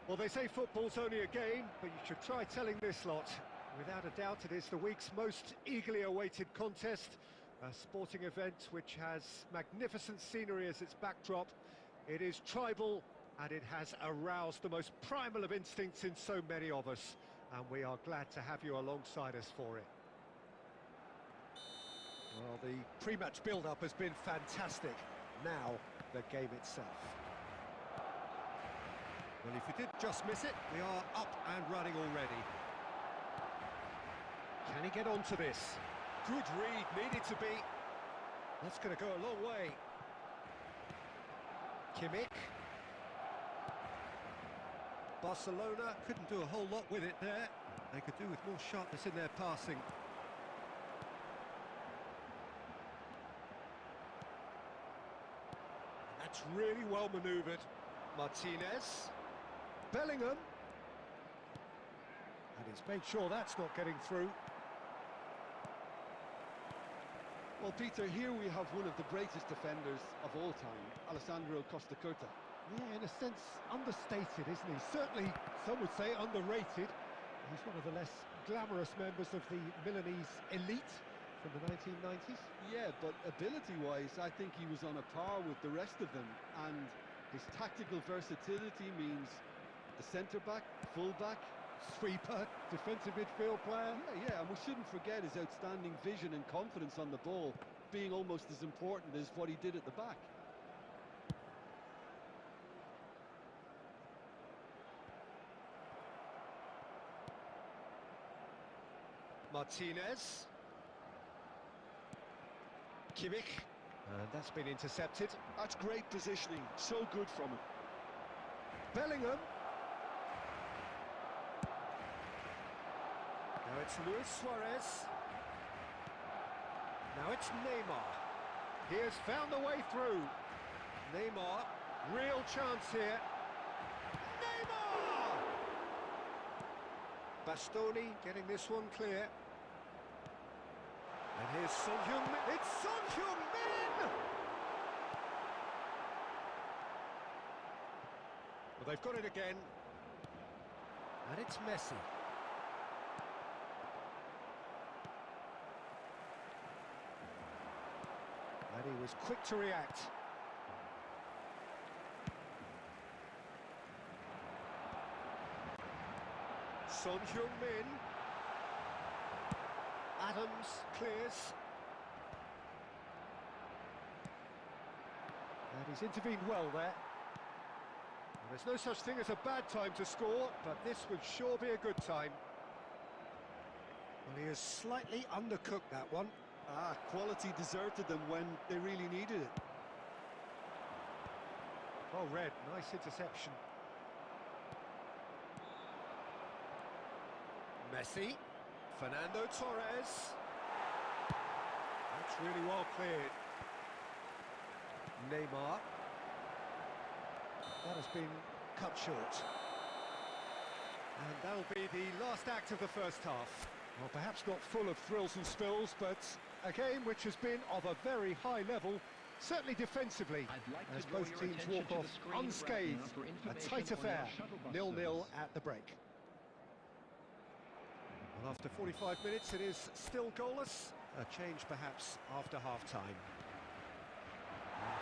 Well, they say football's only a game, but you should try telling this lot. Without a doubt, it is the week's most eagerly awaited contest, a sporting event which has magnificent scenery as its backdrop. It is tribal, and it has aroused the most primal of instincts in so many of us, and we are glad to have you alongside us for it. Well, the pre-match build-up has been fantastic. Now, the game itself. Well, if you did just miss it, we are up and running already. Can he get onto this? Good read, needed to be. That's going to go a long way. Kimmich. Barcelona couldn't do a whole lot with it there. They could do with more sharpness in their passing. That's really well manoeuvred. Martinez. Bellingham. And he's made sure that's not getting through. Well, Peter, here we have one of the greatest defenders of all time, Alessandro Costa Curta. Yeah, in a sense, understated, isn't he? Certainly, some would say underrated. He's one of the less glamorous members of the Milanese elite from the 1990s. Yeah, but ability-wise, I think he was on a par with the rest of them. And his tactical versatility means the centre-back, full-back, Sweeper, defensive midfield player. Yeah, and we shouldn't forget his outstanding vision and confidence on the ball, being almost as important as what he did at the back. Martinez. Kimmich. And that's been intercepted. That's great positioning, so good from him. Bellingham. Now it's Luis Suarez. Now it's Neymar. He has found the way through. Neymar, real chance here. Neymar! Bastoni getting this one clear. And here's Son Heung-min. It's Son Heung-min! Well, they've got it again. And it's Messi. And he was quick to react. Son Heung-min. Adams clears. And he's intervened well there. And there's no such thing as a bad time to score, but this would sure be a good time. Well, he has slightly undercooked that one. Quality deserted them when they really needed it. Oh, Red, nice interception. Messi. Fernando Torres. That's really well cleared. Neymar. That has been cut short. And that'll be the last act of the first half. Well, perhaps not full of thrills and spills, but a game which has been of a very high level, certainly defensively, as both teams walk off unscathed. A tight affair, 0-0 at the break. Well, after 45 minutes, it is still goalless. A change, perhaps, after half-time.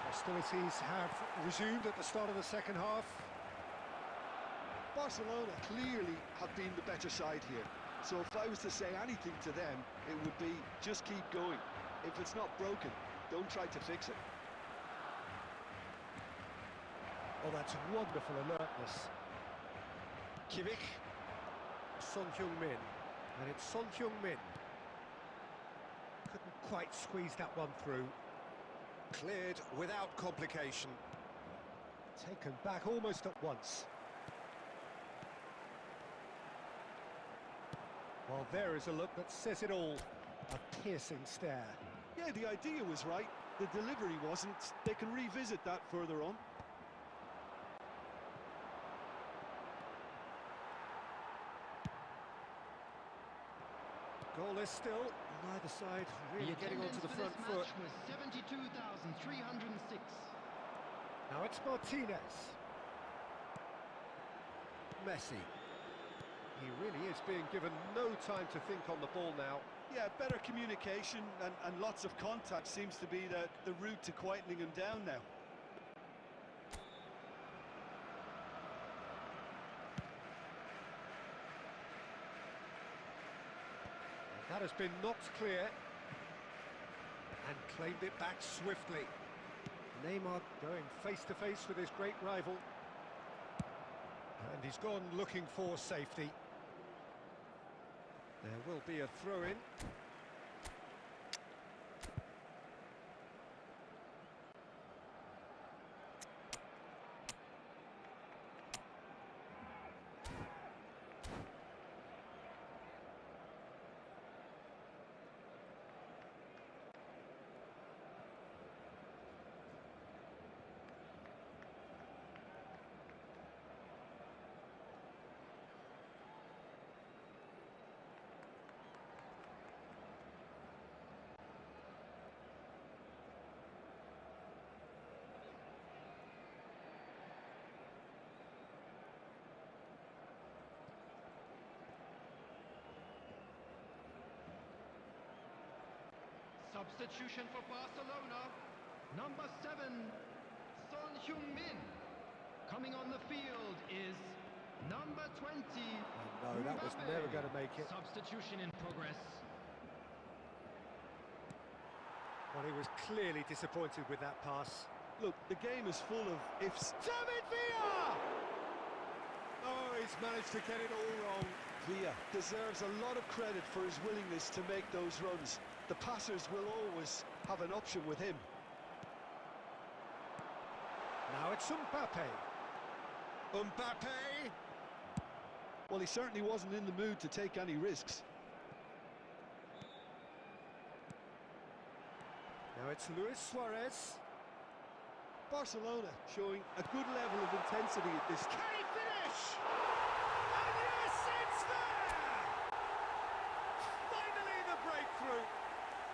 Hostilities have resumed at the start of the second half. Barcelona clearly have been the better side here. So if I was to say anything to them, it would be just keep going. If it's not broken, don't try to fix it. Oh, that's wonderful alertness. Kimmich. Son Heung-min. And it's Son Heung-min. Couldn't quite squeeze that one through. Cleared without complication. Taken back almost at once. Well, there is a look that says it all. A piercing stare. Yeah, the idea was right. The delivery wasn't. They can revisit that further on. Goalless still. Neither side really getting onto the front foot. Was 72,306. Now it's Martinez. Messi. He really is being given no time to think on the ball now. Yeah, better communication and lots of contact seems to be the route to quietening him down now. That has been knocked clear and claimed it back swiftly. Neymar going face to face with his great rival. And he's gone looking for safety. There will be a throw-in. Substitution for Barcelona. Number 7, Son Heung-min. Coming on the field is number 20. No, that was Mbappe. never going to make it. Substitution in progress. Well, he was clearly disappointed with that pass. Look, the game is full of ifs. David Villa! Oh, he's managed to get it all wrong. Villa deserves a lot of credit for his willingness to make those runs. The passers will always have an option with him. Now it's Mbappe. Mbappe! Well, he certainly wasn't in the mood to take any risks. Now it's Luis Suarez. Barcelona showing a good level of intensity at this. Can he finish? And yes, it's there! Finally the breakthrough.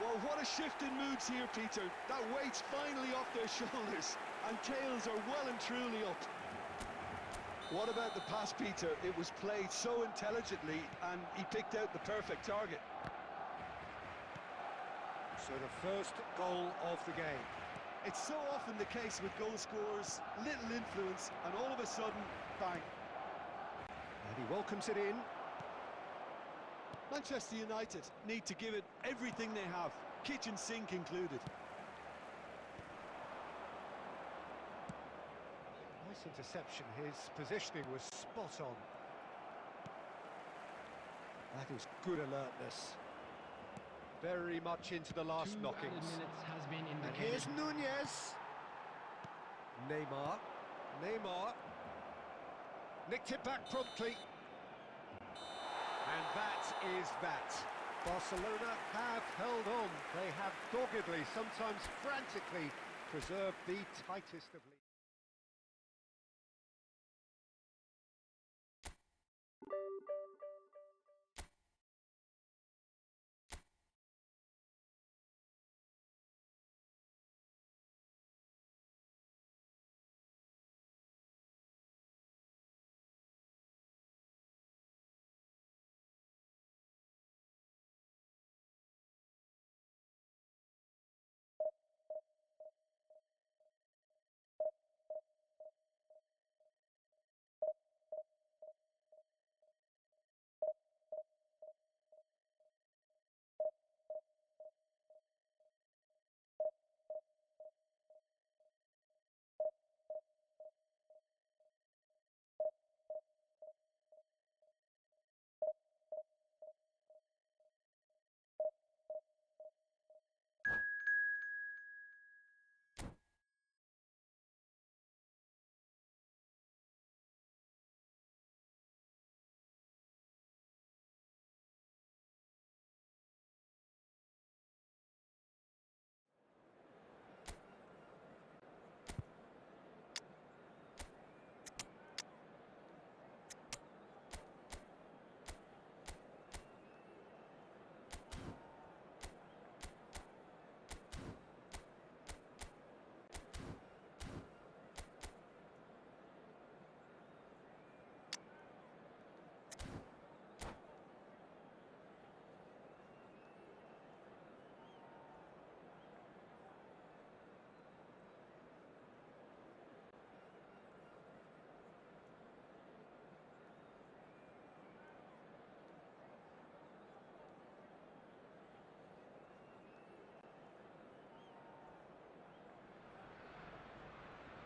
Well, what a shift in moods here, Peter. That weight's finally off their shoulders, and tails are well and truly up. What about the pass, Peter? It was played so intelligently, and he picked out the perfect target. So the first goal of the game. It's so often the case with goal scorers, little influence, and all of a sudden, bang. And he welcomes it in. Manchester United need to give it everything they have, kitchen sink included. Nice interception. His positioning was spot on. That is good alertness. Very much into the last 2 knockings. added minutes has been And indicated. here's Nunez. Neymar. Nicked it back promptly. And that is that. Barcelona have held on. They have doggedly, sometimes frantically, preserved the tightest of leads.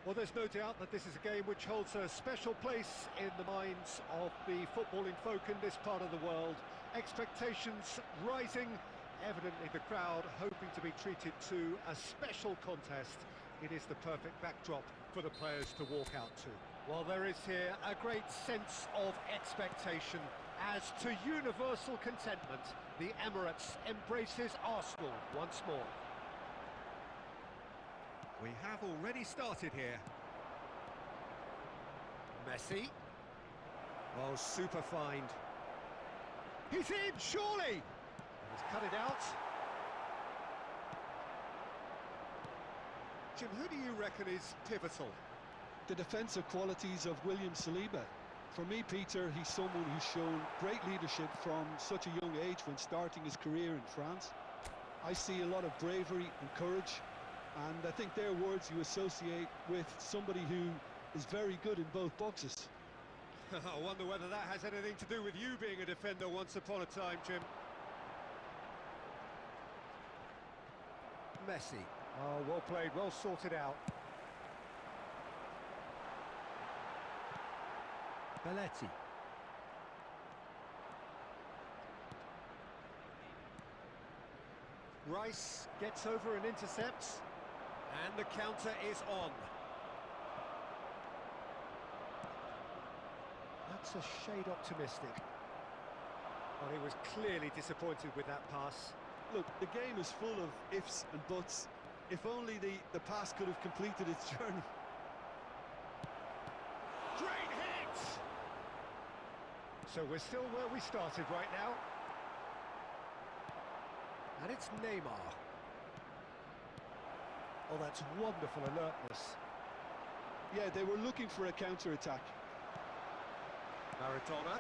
Well, there's no doubt that this is a game which holds a special place in the minds of the footballing folk in this part of the world. Expectations rising, evidently the crowd hoping to be treated to a special contest. It is the perfect backdrop for the players to walk out to. Well, there is here a great sense of expectation. As to universal contentment, the Emirates embraces Arsenal once more. We have already started here. Messi. Oh, super find. He's in, surely! He's cut it out. Jim, who do you reckon is pivotal? The defensive qualities of William Saliba. For me, Peter, he's someone who's shown great leadership from such a young age when starting his career in France. I see a lot of bravery and courage, and I think they're words you associate with somebody who is very good in both boxes. I wonder whether that has anything to do with you being a defender once upon a time, Jim. Messi. Oh, well played, well sorted out. Belletti. Rice gets over and intercepts. And the counter is on. That's a shade optimistic. Well, he was clearly disappointed with that pass. Look, the game is full of ifs and buts. If only the pass could have completed its journey. Great hit! So we're still where we started right now. And it's Neymar. Oh, that's wonderful alertness. Yeah, they were looking for a counter-attack. Maradona.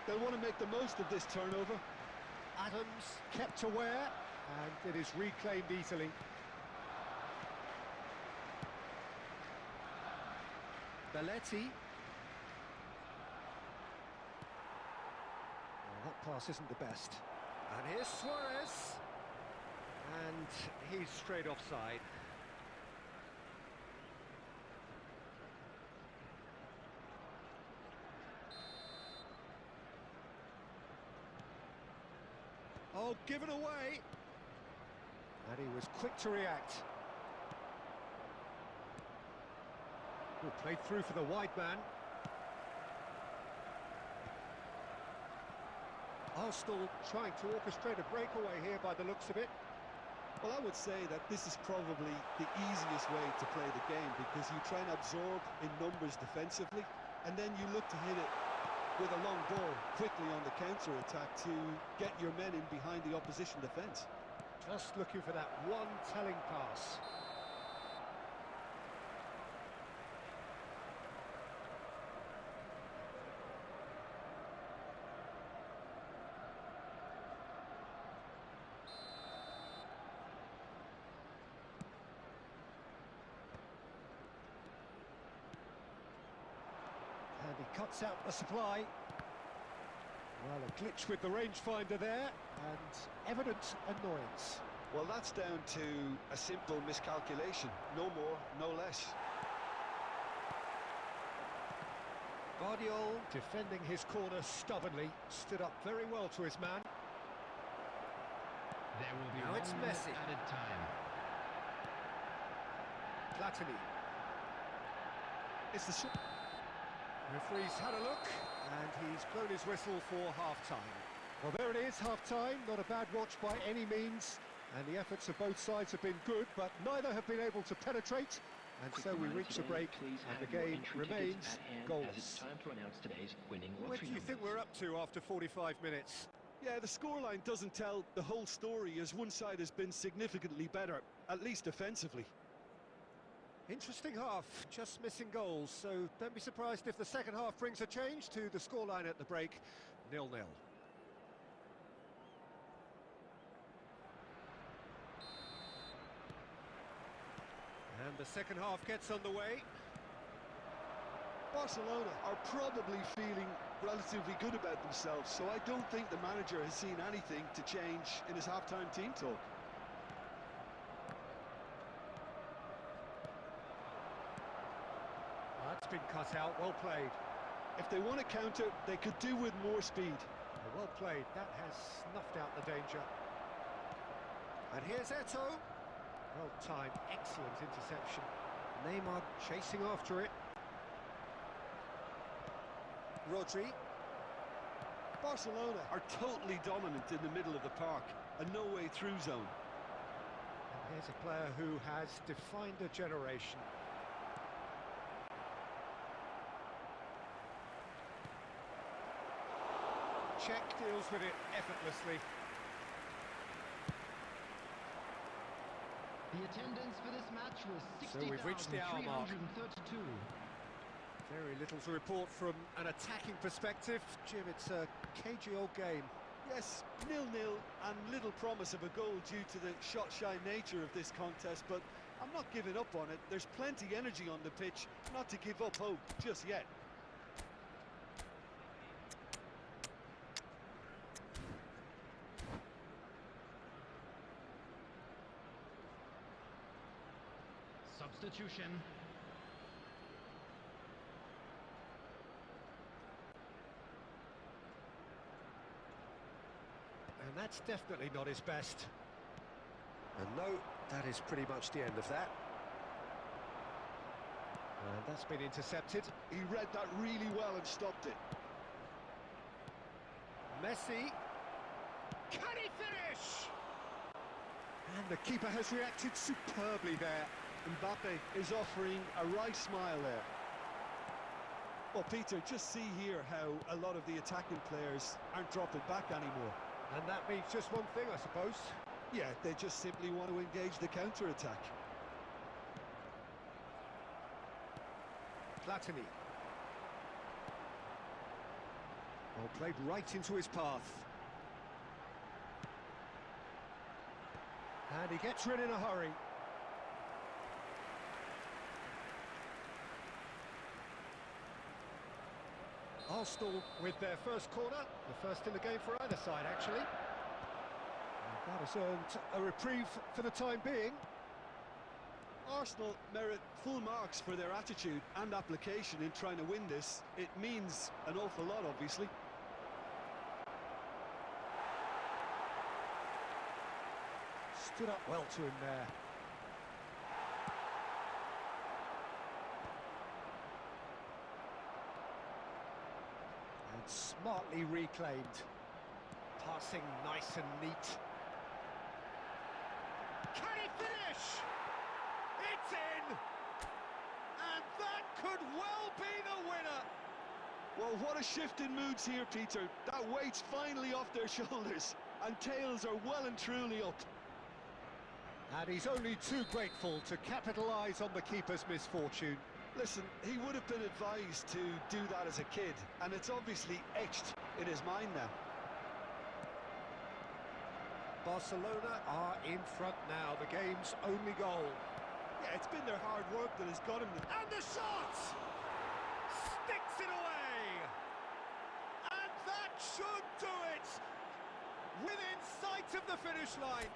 They'll want to make the most of this turnover. Adams kept aware, and it is reclaimed easily. Belletti. Oh, that pass isn't the best. And here's Suarez. And he's straight offside. Oh, given away. And he was quick to react. Oh, played through for the wide man. Arsenal trying to orchestrate a breakaway here by the looks of it. Well, I would say that this is probably the easiest way to play the game, because you try and absorb in numbers defensively, and then you look to hit it with a long ball quickly on the counter-attack to get your men in behind the opposition defence. Just looking for that one telling pass. And he cuts out the supply. Well, a glitch with the rangefinder there, and evident annoyance. Well, that's down to a simple miscalculation. No more, no less. Guardiola, defending his corner stubbornly, stood up very well to his man. There will be Now it's Messi. added time. Platini. It's the... Referee's had a look, and he's blown his whistle for half-time. Well, there it is, half-time. Not a bad watch by any means, and the efforts of both sides have been good, but neither have been able to penetrate, and so we reach the break, and the game remains goalless. It's time to announce today's winning What do you think we're up to after 45 minutes? Yeah, the scoreline doesn't tell the whole story, as one side has been significantly better, at least offensively. Interesting half, just missing goals, so don't be surprised if the second half brings a change to the scoreline at the break, 0-0. And the second half gets underway. Barcelona are probably feeling relatively good about themselves, so I don't think the manager has seen anything to change in his half-time team talk. been cut out, well played. If they want to counter, they could do with more speed. Well played, that has snuffed out the danger. And here's Eto. Well timed, excellent interception. Neymar chasing after it. Rodri. Barcelona are totally dominant in the middle of the park, a no-way through zone. And here's a player who has defined a generation. Czech deals with it effortlessly. The attendance for this match was So we've reached the hour mark. 60,332. Very little to report from an attacking perspective. Jim, it's a cagey old game. Yes, 0-0 and little promise of a goal due to the shot-shy nature of this contest, but I'm not giving up on it. There's plenty energy on the pitch, not to give up hope just yet. Substitution. And that's definitely not his best. And no, that is pretty much the end of that. And that's been intercepted. He read that really well and stopped it. Messi. Can he finish? And the keeper has reacted superbly there. Mbappe is offering a right smile there. Well, Peter, just see here how a lot of the attacking players aren't dropping back anymore. And that means just one thing, I suppose. Yeah, they just simply want to engage the counter-attack. Platini. Well, played right into his path. And he gets rid in a hurry. Arsenal with their first corner, the first in the game for either side, actually. And that has earned a reprieve for the time being. Arsenal merit full marks for their attitude and application in trying to win this. It means an awful lot, obviously. Stood up well to him there. And smartly reclaimed. Passing nice and neat. Can he finish? It's in! And that could well be the winner! Well, what a shift in moods here, Peter. That weight's finally off their shoulders, and tails are well and truly up. And he's only too grateful to capitalise on the keeper's misfortune. Listen, he would have been advised to do that as a kid, and it's obviously etched in his mind now. Barcelona are in front now, the game's only goal. Yeah, it's been their hard work that has got him. And the shot! Sticks it away! And that should do it! Within sight of the finish line.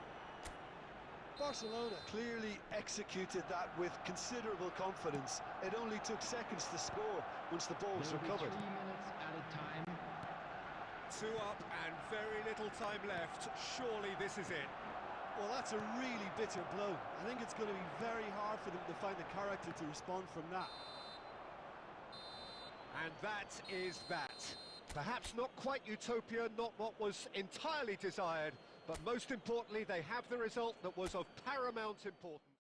Barcelona clearly executed that with considerable confidence. It only took seconds to score once the ball was recovered. 3 minutes added time. 2 up and very little time left. Surely this is it. Well, that's a really bitter blow. I think it's going to be very hard for them to find the character to respond from that. And that is that. Perhaps not quite utopia, not what was entirely desired, but most importantly, they have the result that was of paramount importance.